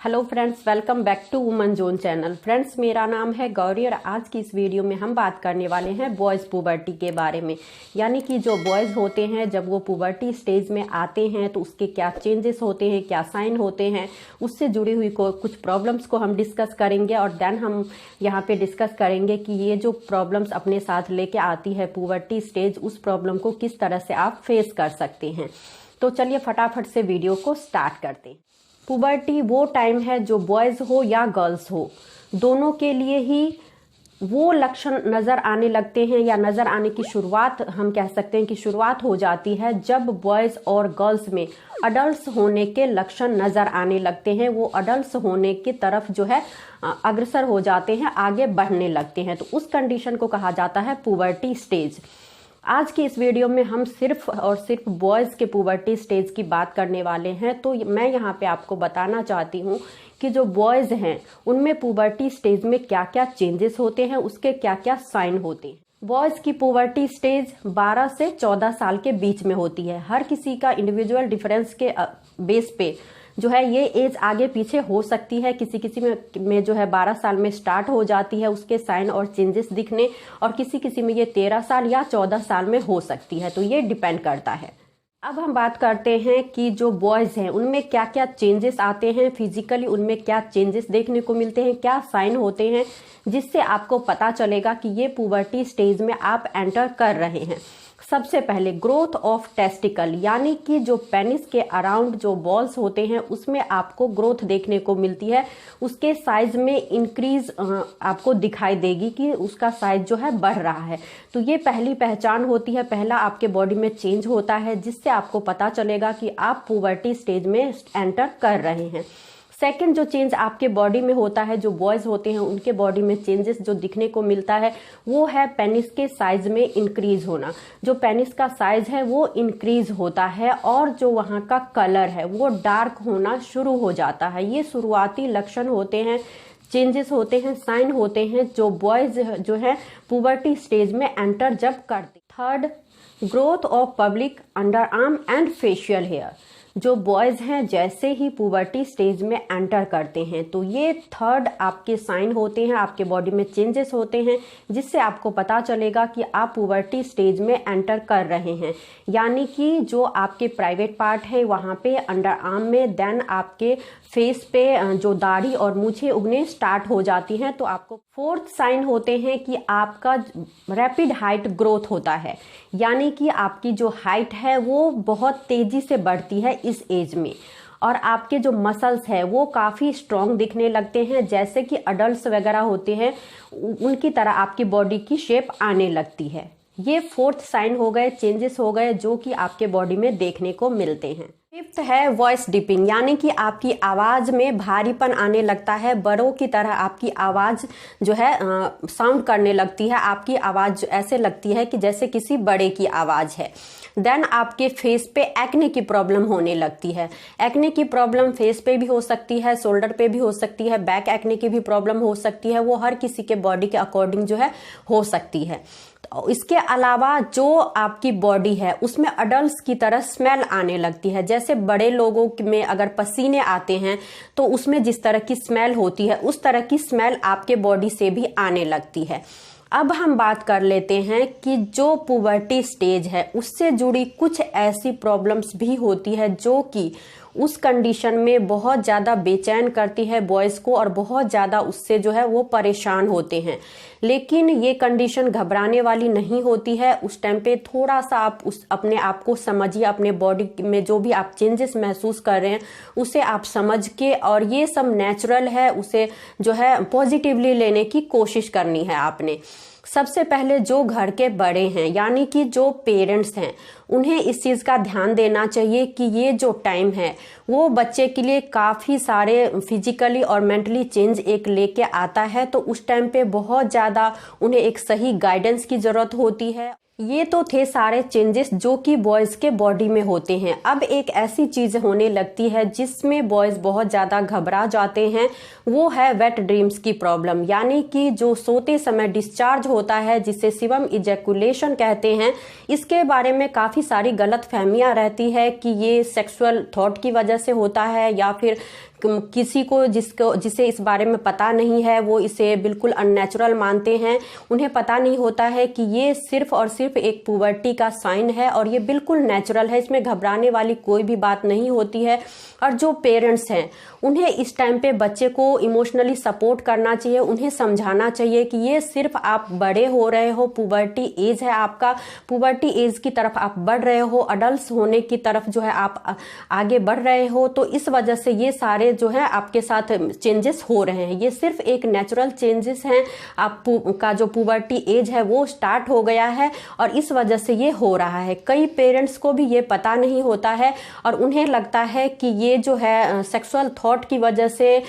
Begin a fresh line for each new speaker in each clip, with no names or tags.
Hello friends, welcome back to woman zone channel. Friends, मेरा नाम है गौरी और आज की इस वीडियो में हम बात करने वाले हैं बॉयज़ पुबर्टी के बारे में। यानी कि जो बॉयज़ होते हैं जब वो पुबर्टी स्टेज में आते हैं तो उसके क्या चेंजेस होते हैं, क्या साइन होते हैं, उससे जुड़ी हुई कुछ प्रॉब्लम्स को हम डिस्कस करेंगे। और देन हम यहाँ पे डिस्कस करेंगे कि ये जो प्रॉब्लम्स अपने साथ लेके आती है पुबर्टी स्टेज, उस प्रॉब्लम को किस तरह से आप फेस कर सकते हैं। तो चलिए फटाफट से वीडियो को स्टार्ट करते हैं। पुबर्टी वो टाइम है जो बॉयज़ हो या गर्ल्स हो, दोनों के लिए ही वो लक्षण नज़र आने लगते हैं या नज़र आने की शुरुआत हम कह सकते हैं कि शुरुआत हो जाती है जब बॉयज़ और गर्ल्स में अडल्ट होने के लक्षण नज़र आने लगते हैं। वो अडल्ट होने की तरफ जो है अग्रसर हो जाते हैं, आगे बढ़ने लगते हैं। तो उस कंडीशन को कहा जाता है पुबर्टी स्टेज। आज की इस वीडियो में हम सिर्फ और सिर्फ बॉयज़ के पुबर्टी स्टेज की बात करने वाले हैं। तो मैं यहाँ पे आपको बताना चाहती हूँ कि जो बॉयज़ हैं उनमें पुबर्टी स्टेज में क्या क्या चेंजेस होते हैं, उसके क्या क्या साइन होते हैं। बॉयज़ की पुबर्टी स्टेज 12 से 14 साल के बीच में होती है। हर किसी का इंडिविजुअल डिफरेंस के बेस पे जो है ये एज आगे पीछे हो सकती है। किसी किसी में जो है 12 साल में स्टार्ट हो जाती है उसके साइन और चेंजेस दिखने, और किसी किसी में ये 13 साल या 14 साल में हो सकती है। तो ये डिपेंड करता है। अब हम बात करते हैं कि जो बॉयज़ हैं उनमें क्या क्या चेंजेस आते हैं, फिजिकली उनमें क्या चेंजेस देखने को मिलते हैं, क्या साइन होते हैं जिससे आपको पता चलेगा कि ये पुबर्टी स्टेज में आप एंटर कर रहे हैं। सबसे पहले ग्रोथ ऑफ टेस्टिकल, यानी कि जो पेनिस के अराउंड जो बॉल्स होते हैं उसमें आपको ग्रोथ देखने को मिलती है। उसके साइज में इंक्रीज आपको दिखाई देगी कि उसका साइज जो है बढ़ रहा है। तो ये पहली पहचान होती है, पहला आपके बॉडी में चेंज होता है जिससे आपको पता चलेगा कि आप पुबर्टी स्टेज में एंटर कर रहे हैं। सेकंड जो चेंज आपके बॉडी में होता है, जो बॉयज़ होते हैं उनके बॉडी में चेंजेस जो दिखने को मिलता है वो है पेनिस के साइज में इंक्रीज होना। जो पेनिस का साइज है वो इंक्रीज होता है और जो वहाँ का कलर है वो डार्क होना शुरू हो जाता है। ये शुरुआती लक्षण होते हैं, चेंजेस होते हैं, साइन होते हैं जो बॉयज़ जो है पुबर्टी स्टेज में एंटर जब करते। Third, growth of public underarm and facial hair. जो बॉयज़ हैं जैसे ही पुबर्टी स्टेज में एंटर करते हैं तो ये थर्ड आपके साइन होते हैं, आपके बॉडी में चेंजेस होते हैं जिससे आपको पता चलेगा कि आप पुबर्टी स्टेज में एंटर कर रहे हैं। यानी कि जो आपके प्राइवेट पार्ट है वहाँ पे अंडर आर्म में, देन आपके फेस पे जो दाढ़ी और मूछें उगने स्टार्ट हो जाती हैं। तो आपको फोर्थ साइन होते हैं कि आपका रैपिड हाइट ग्रोथ होता है, यानी कि आपकी जो हाइट है वो बहुत तेजी से बढ़ती है इस एज में, और आपके जो मसल्स है वो काफ़ी स्ट्रॉन्ग दिखने लगते हैं। जैसे कि अडल्ट्स वगैरह होते हैं उनकी तरह आपकी बॉडी की शेप आने लगती है। ये फोर्थ साइन हो गए, चेंजेस हो गए जो कि आपके बॉडी में देखने को मिलते हैं। फिफ्थ है वॉइस डिपिंग, यानी कि आपकी आवाज़ में भारीपन आने लगता है, बड़ों की तरह आपकी आवाज़ जो है साउंड करने लगती है। आपकी आवाज़ ऐसे लगती है कि जैसे किसी बड़े की आवाज़ है। देन आपके फेस पे एक्ने की प्रॉब्लम होने लगती है। एक्ने की प्रॉब्लम फेस पे भी हो सकती है, शोल्डर पे भी हो सकती है, बैक एक्ने की भी प्रॉब्लम हो सकती है। वो हर किसी के बॉडी के अकॉर्डिंग जो है हो सकती है। तो इसके अलावा जो आपकी बॉडी है उसमें अडल्ट्स की तरह स्मेल आने लगती है। जैसे बड़े लोगों में अगर पसीने आते हैं तो उसमें जिस तरह की स्मेल होती है उस तरह की स्मेल आपके बॉडी से भी आने लगती है। अब हम बात कर लेते हैं कि जो पुबर्टी स्टेज है उससे जुड़ी कुछ ऐसी प्रॉब्लम्स भी होती है जो कि उस कंडीशन में बहुत ज़्यादा बेचैन करती है बॉयज़ को, और बहुत ज़्यादा उससे जो है वो परेशान होते हैं। लेकिन ये कंडीशन घबराने वाली नहीं होती है। उस टाइम पे थोड़ा सा आप अपने आप को समझिए, अपने बॉडी में जो भी आप चेंजेस महसूस कर रहे हैं उसे आप समझ के, और ये सब नेचुरल है, उसे जो है पॉजिटिवली लेने की कोशिश करनी है आपने। सबसे पहले जो घर के बड़े हैं यानी कि जो पेरेंट्स हैं उन्हें इस चीज़ का ध्यान देना चाहिए कि ये जो टाइम है वो बच्चे के लिए काफ़ी सारे फिजिकली और मेंटली चेंज एक लेके आता है। तो उस टाइम पे बहुत ज़्यादा उन्हें एक सही गाइडेंस की ज़रूरत होती है। ये तो थे सारे चेंजेस जो कि बॉयज के बॉडी में होते हैं। अब एक ऐसी चीज होने लगती है जिसमें बॉयज बहुत ज्यादा घबरा जाते हैं, वो है वेट ड्रीम्स की प्रॉब्लम, यानी कि जो सोते समय डिस्चार्ज होता है जिसे शिवम इजैकुलेशन कहते हैं। इसके बारे में काफी सारी गलत फहमियां रहती है कि ये सेक्सुअल थॉट की वजह से होता है, या फिर किसी को जिसे इस बारे में पता नहीं है वो इसे बिल्कुल अननेचुरल मानते हैं। उन्हें पता नहीं होता है कि ये सिर्फ और सिर्फ एक पुबर्टी का साइन है और ये बिल्कुल नेचुरल है, इसमें घबराने वाली कोई भी बात नहीं होती है। और जो पेरेंट्स हैं उन्हें इस टाइम पे बच्चे को इमोशनली सपोर्ट करना चाहिए, उन्हें समझाना चाहिए कि ये सिर्फ आप बड़े हो रहे हो, पुबर्टी एज है आपका, पुबर्टी एज की तरफ आप बढ़ रहे हो, अडल्ट होने की तरफ जो है आप आगे बढ़ रहे हो, तो इस वजह से ये सारे जो है आपके साथ चेंजेस हो रहे हैं। ये सिर्फ एक नेचुरल चेंजेस हैं, आप का जो पुबर्टी एज है वो स्टार्ट हो गया है और इस वजह से ये हो रहा है। कई पेरेंट्स को भी ये पता नहीं होता है और उन्हें लगता है कि ये जो है सेक्सुअल थॉट की वजह से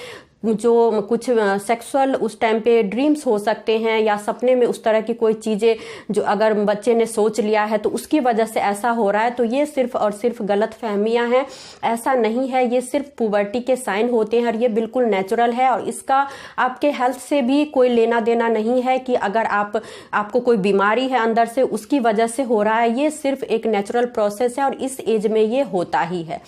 जो कुछ सेक्सुअल उस टाइम पे ड्रीम्स हो सकते हैं, या सपने में उस तरह की कोई चीजें जो अगर बच्चे ने सोच लिया है तो उसकी वजह से ऐसा हो रहा है। तो ये सिर्फ और सिर्फ गलत फहमियां हैं, ऐसा नहीं है। ये सिर्फ पुबर्टी के साइन होते हैं और ये बिल्कुल नेचुरल है और इसका आपके हेल्थ से भी कोई लेना देना नहीं है कि अगर आपको कोई बीमारी है अंदर से उसकी वजह से हो रहा है। ये सिर्फ एक नेचुरल प्रोसेस है और इस एज में ये होता ही है।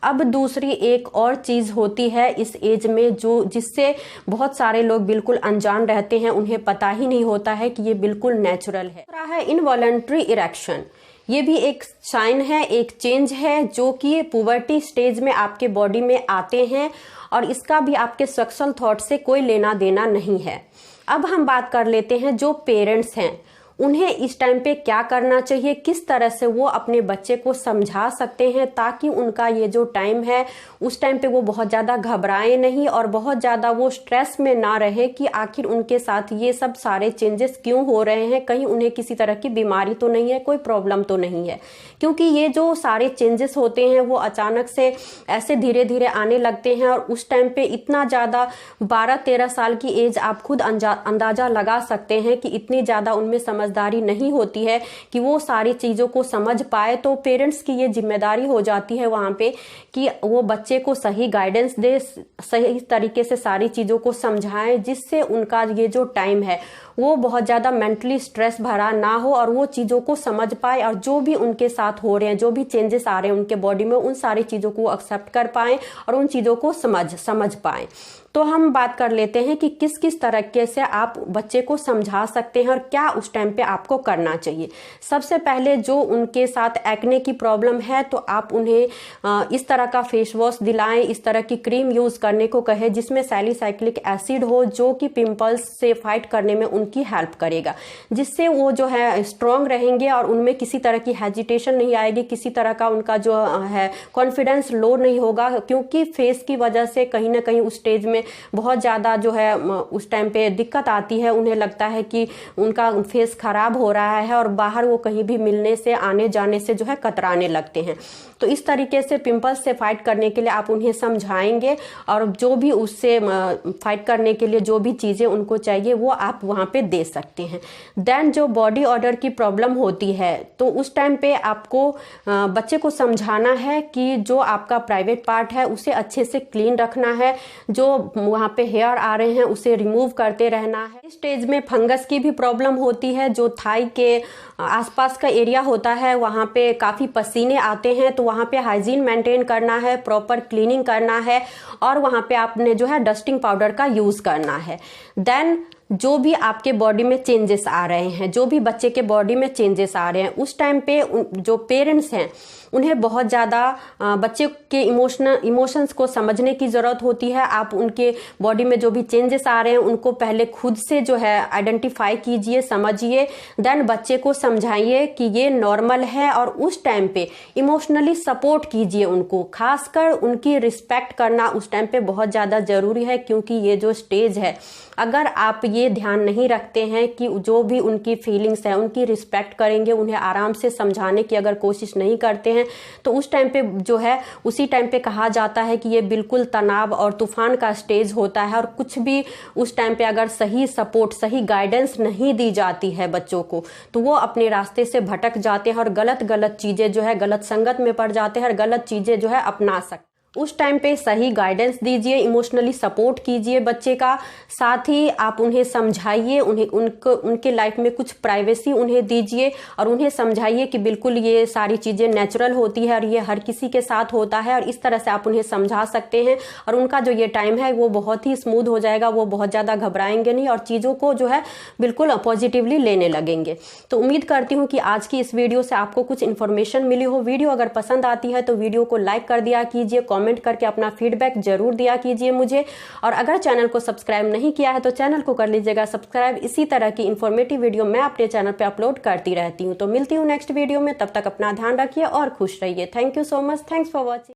अब दूसरी एक और चीज होती है इस एज में जिससे बहुत सारे लोग बिल्कुल अनजान रहते हैं, उन्हें पता ही नहीं होता है कि ये बिल्कुल नेचुरल है। दूसरा है इनवॉलंटरी इरेक्शन। ये भी एक साइन है, एक चेंज है जो कि पुबर्टी स्टेज में आपके बॉडी में आते हैं और इसका भी आपके सेक्सुअल थॉट से कोई लेना देना नहीं है। अब हम बात कर लेते हैं जो पेरेंट्स हैं उन्हें इस टाइम पे क्या करना चाहिए, किस तरह से वो अपने बच्चे को समझा सकते हैं ताकि उनका ये जो टाइम है उस टाइम पे वो बहुत ज्यादा घबराए नहीं और बहुत ज्यादा वो स्ट्रेस में ना रहे कि आखिर उनके साथ ये सब सारे चेंजेस क्यों हो रहे हैं, कहीं उन्हें किसी तरह की बीमारी तो नहीं है, कोई प्रॉब्लम तो नहीं है। क्योंकि ये जो सारे चेंजेस होते हैं वो अचानक से ऐसे धीरे धीरे आने लगते हैं और उस टाइम पे इतना ज्यादा 12-13 साल की एज आप खुद अंदाजा लगा सकते हैं कि इतनी ज्यादा उनमें समझदारी नहीं होती है कि वो सारी चीजों को समझ पाए। तो पेरेंट्स की ये जिम्मेदारी हो जाती है वहां पे कि वो बच्चे को सही गाइडेंस दे, सही तरीके से सारी चीजों को समझाएं, जिससे उनका ये जो टाइम है वो बहुत ज्यादा मेंटली स्ट्रेस भरा ना हो और वो चीजों को समझ पाए और जो भी उनके साथ हो रहे हैं, जो भी चेंजेस आ रहे हैं उनके बॉडी में, उन सारी चीजों को एक्सेप्ट कर पाए और उन चीजों को समझ पाए। तो हम बात कर लेते हैं कि किस किस तरीके से आप बच्चे को समझा सकते हैं और क्या उस टाइम पे आपको करना चाहिए। सबसे पहले जो उनके साथ एक्ने की प्रॉब्लम है तो आप उन्हें इस तरह का फेस वॉश दिलाएं, इस तरह की क्रीम यूज करने को कहें जिसमें सैलिसाइक्लिक एसिड हो, जो कि पिंपल्स से फाइट करने में उनकी हेल्प करेगा, जिससे वो जो है स्ट्रांग रहेंगे और उनमें किसी तरह की हेजिटेशन नहीं आएगी, किसी तरह का उनका जो है कॉन्फिडेंस लो नहीं होगा। क्योंकि फेस की वजह से कहीं ना कहीं उस स्टेज में बहुत ज्यादा जो है उस टाइम पे दिक्कत आती है, उन्हें लगता है कि उनका फेस खराब हो रहा है और बाहर वो कहीं भी मिलने से, आने जाने से जो है कतराने लगते हैं। तो इस तरीके से पिंपल्स से फाइट करने के लिए आप उन्हें समझाएंगे और जो भी उससे फाइट करने के लिए जो भी चीजें उनको चाहिए वो आप वहां पे दे सकते हैं। देन जो बॉडी ऑर्डर की प्रॉब्लम होती है तो उस टाइम पे आपको बच्चे को समझाना है कि जो आपका प्राइवेट पार्ट है उसे अच्छे से क्लीन रखना है, जो वहां पे हेयर आ रहे हैं उसे रिमूव करते रहना है। इस स्टेज में फंगस की भी प्रॉब्लम होती है, जो थाई के आसपास का एरिया होता है वहां पे काफी पसीने आते हैं, तो वहां पे हाइजीन मेंटेन करना है, प्रॉपर क्लीनिंग करना है और वहां पे आपने जो है डस्टिंग पाउडर का यूज करना है। देन जो भी आपके बॉडी में चेंजेस आ रहे हैं, जो भी बच्चे के बॉडी में चेंजेस आ रहे हैं, उस टाइम पे जो पेरेंट्स हैं उन्हें बहुत ज़्यादा बच्चे के इमोशंस को समझने की ज़रूरत होती है। आप उनके बॉडी में जो भी चेंजेस आ रहे हैं उनको पहले खुद से जो है आइडेंटिफाई कीजिए, समझिए, देन बच्चे को समझाइए कि ये नॉर्मल है और उस टाइम पे इमोशनली सपोर्ट कीजिए उनको। खासकर उनकी रिस्पेक्ट करना उस टाइम पे बहुत ज़्यादा ज़रूरी है, क्योंकि ये जो स्टेज है अगर आप ये ध्यान नहीं रखते हैं कि जो भी उनकी फीलिंग्स है उनकी रिस्पेक्ट करेंगे, उन्हें आराम से समझाने की अगर कोशिश नहीं करते हैं हैं, तो उस टाइम पे जो है उसी टाइम पे कहा जाता है कि ये बिल्कुल तनाव और तूफान का स्टेज होता है। और कुछ भी उस टाइम पे अगर सही सपोर्ट, सही गाइडेंस नहीं दी जाती है बच्चों को, तो वो अपने रास्ते से भटक जाते हैं और गलत गलत चीजें जो है, गलत संगत में पड़ जाते हैं और गलत चीजें जो है अपना सकते। उस टाइम पे सही गाइडेंस दीजिए, इमोशनली सपोर्ट कीजिए बच्चे का, साथ ही आप उन्हें समझाइए, उनके लाइफ में कुछ प्राइवेसी उन्हें दीजिए और उन्हें समझाइए कि बिल्कुल ये सारी चीजें नेचुरल होती है और ये हर किसी के साथ होता है। और इस तरह से आप उन्हें समझा सकते हैं और उनका जो ये टाइम है वो बहुत ही स्मूथ हो जाएगा, वो बहुत ज्यादा घबराएंगे नहीं और चीजों को जो है बिल्कुल पॉजिटिवली लेने लगेंगे। तो उम्मीद करती हूँ कि आज की इस वीडियो से आपको कुछ इन्फॉर्मेशन मिली हो। वीडियो अगर पसंद आती है तो वीडियो को लाइक कर दिया कीजिए, कमेंट करके अपना फीडबैक जरूर दिया कीजिए मुझे। और अगर चैनल को सब्सक्राइब नहीं किया है तो चैनल को कर लीजिएगा सब्सक्राइब। इसी तरह की इंफॉर्मेटिव वीडियो मैं अपने चैनल पे अपलोड करती रहती हूँ। तो मिलती हूँ नेक्स्ट वीडियो में, तब तक अपना ध्यान रखिए और खुश रहिए। Thank you so much, thanks for watching.